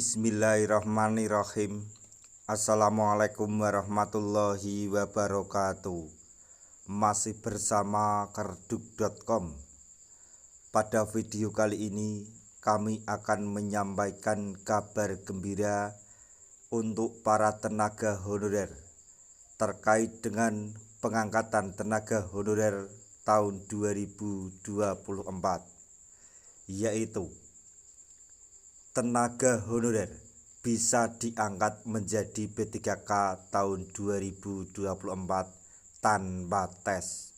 Bismillahirrahmanirrahim. Assalamualaikum warahmatullahi wabarakatuh. Masih bersama kerdug.com. Pada video kali ini kami akan menyampaikan kabar gembira untuk para tenaga honorer terkait dengan pengangkatan tenaga honorer tahun 2024, yaitu tenaga honorer bisa diangkat menjadi P3K tahun 2024 tanpa tes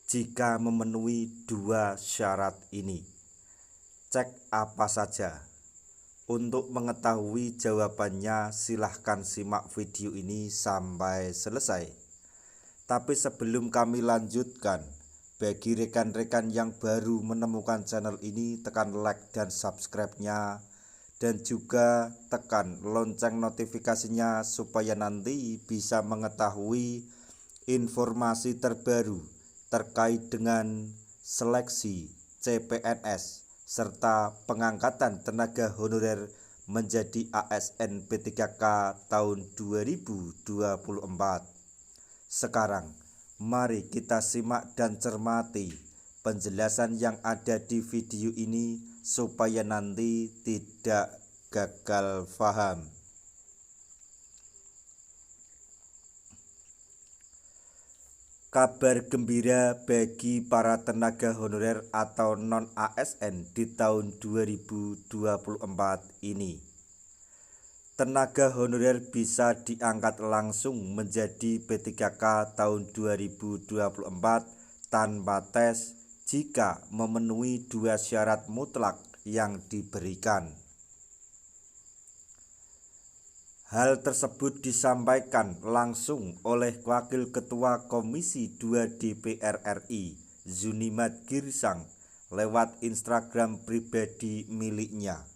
jika memenuhi dua syarat ini. Cek apa saja? Untuk mengetahui jawabannya silahkan simak video ini sampai selesai. Tapi sebelum kami lanjutkan, bagi rekan-rekan yang baru menemukan channel ini, tekan like dan subscribe-nya, dan juga tekan lonceng notifikasinya supaya nanti bisa mengetahui informasi terbaru terkait dengan seleksi CPNS serta pengangkatan tenaga honorer menjadi ASN P3K tahun 2024. Sekarang mari kita simak dan cermati penjelasan yang ada di video ini supaya nanti tidak gagal paham. Kabar gembira bagi para tenaga honorer atau non-ASN di tahun 2024 ini. Tenaga honorer bisa diangkat langsung menjadi P3K tahun 2024 tanpa tes jika memenuhi dua syarat mutlak yang diberikan. Hal tersebut disampaikan langsung oleh Wakil Ketua Komisi 2 DPR RI, Zunimat Girsang, lewat Instagram pribadi miliknya.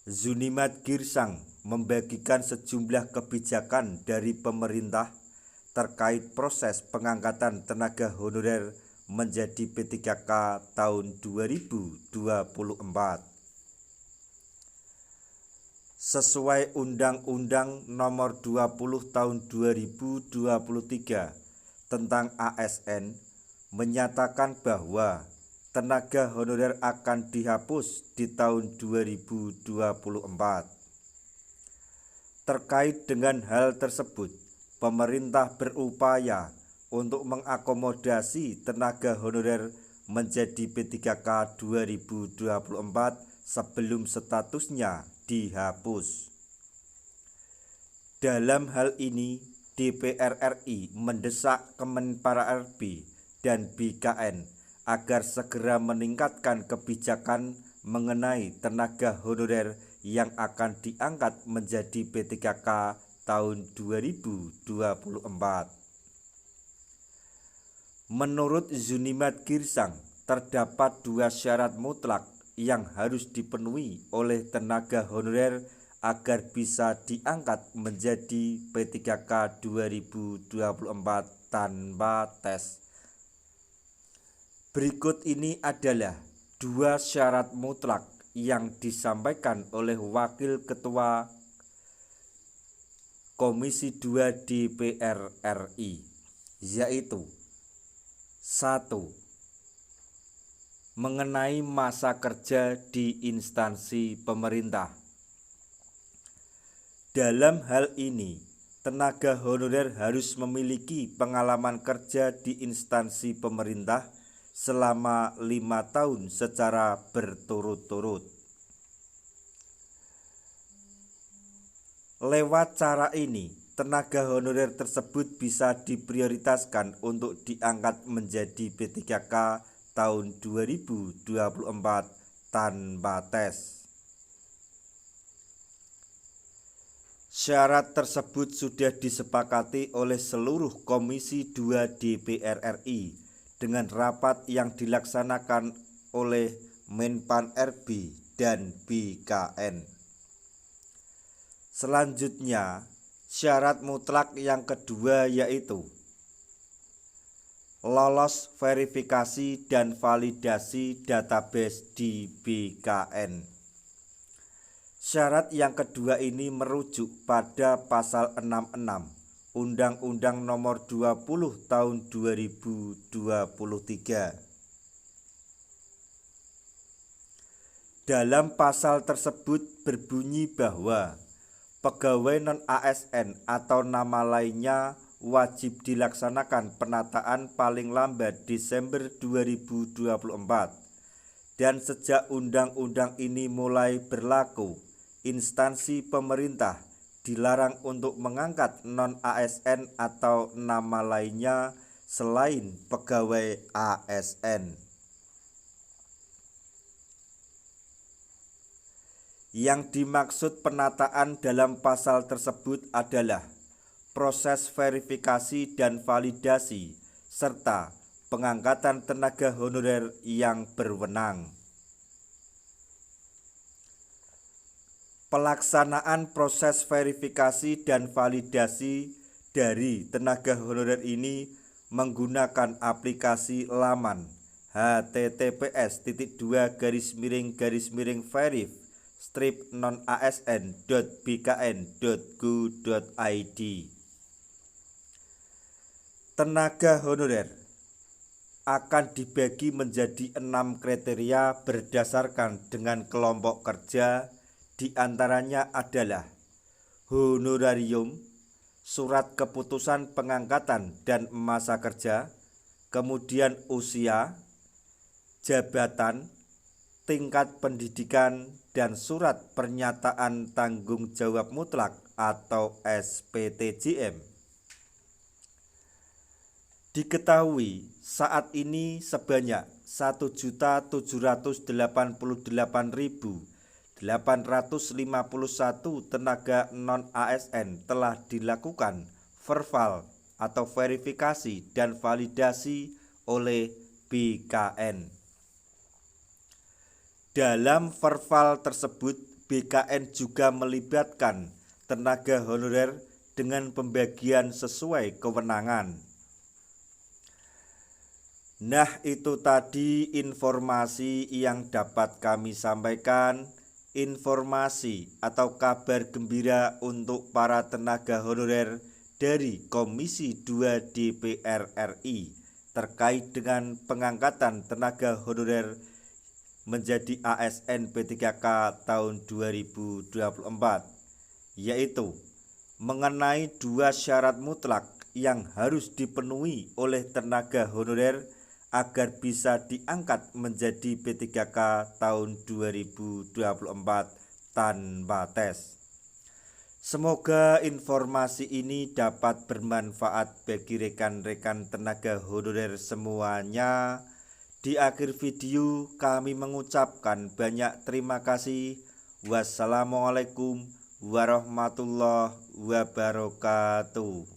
Zunimat Girsang membagikan sejumlah kebijakan dari pemerintah terkait proses pengangkatan tenaga honorer menjadi P3K tahun 2024. Sesuai Undang-Undang Nomor 20 Tahun 2023 tentang ASN menyatakan bahwa tenaga honorer akan dihapus di tahun 2024. Terkait dengan hal tersebut, pemerintah berupaya untuk mengakomodasi tenaga honorer menjadi P3K 2024 sebelum statusnya dihapus. Dalam hal ini, DPR RI mendesak Kemenpar-RB dan BKN agar segera meningkatkan kebijakan mengenai tenaga honorer yang akan diangkat menjadi P3K tahun 2024. Menurut Zunimat Girsang, terdapat dua syarat mutlak yang harus dipenuhi oleh tenaga honorer agar bisa diangkat menjadi P3K 2024 tanpa tes. Berikut ini adalah dua syarat mutlak yang disampaikan oleh Wakil Ketua Komisi 2 DPR RI, yaitu 1. Mengenai masa kerja di instansi pemerintah. Dalam hal ini, tenaga honorer harus memiliki pengalaman kerja di instansi pemerintah selama 5 tahun secara berturut-turut. Lewat cara ini, tenaga honorer tersebut bisa diprioritaskan untuk diangkat menjadi P3K tahun 2024 tanpa tes. Syarat tersebut sudah disepakati oleh seluruh Komisi 2 DPR RI dengan rapat yang dilaksanakan oleh Menpan-RB dan BKN. Selanjutnya, syarat mutlak yang kedua yaitu lolos verifikasi dan validasi database di BKN. Syarat yang kedua ini merujuk pada pasal 66 Undang-Undang Nomor 20 Tahun 2023. Dalam pasal tersebut berbunyi bahwa pegawai non-ASN atau nama lainnya wajib dilaksanakan penataan paling lambat Desember 2024. Dan sejak undang-undang ini mulai berlaku, instansi pemerintah dilarang untuk mengangkat non-ASN atau nama lainnya selain pegawai ASN. Yang dimaksud penataan dalam pasal tersebut adalah proses verifikasi dan validasi serta pengangkatan tenaga honorer yang berwenang. Pelaksanaan proses verifikasi dan validasi dari tenaga honorer ini menggunakan aplikasi laman https://verif-nonasn.bkn.go.id. Tenaga honorer akan dibagi menjadi 6 kriteria berdasarkan dengan kelompok kerja, diantaranya adalah honorarium, surat keputusan pengangkatan dan masa kerja, kemudian usia, jabatan, tingkat pendidikan, dan surat pernyataan tanggung jawab mutlak atau SPTJM. Diketahui saat ini sebanyak 1.788.851 tenaga non-ASN telah dilakukan verbal atau verifikasi dan validasi oleh BKN. Dalam verbal tersebut, BKN juga melibatkan tenaga honorer dengan pembagian sesuai kewenangan. Nah, itu tadi informasi yang dapat kami sampaikan, informasi atau kabar gembira untuk para tenaga honorer dari Komisi 2 DPR RI terkait dengan pengangkatan tenaga honorer menjadi ASN P3K tahun 2024, yaitu mengenai 2 syarat mutlak yang harus dipenuhi oleh tenaga honorer agar bisa diangkat menjadi P3K tahun 2024 tanpa tes. Semoga informasi ini dapat bermanfaat bagi rekan-rekan tenaga honorer semuanya. Di akhir video kami mengucapkan banyak terima kasih. Wassalamualaikum warahmatullahi wabarakatuh.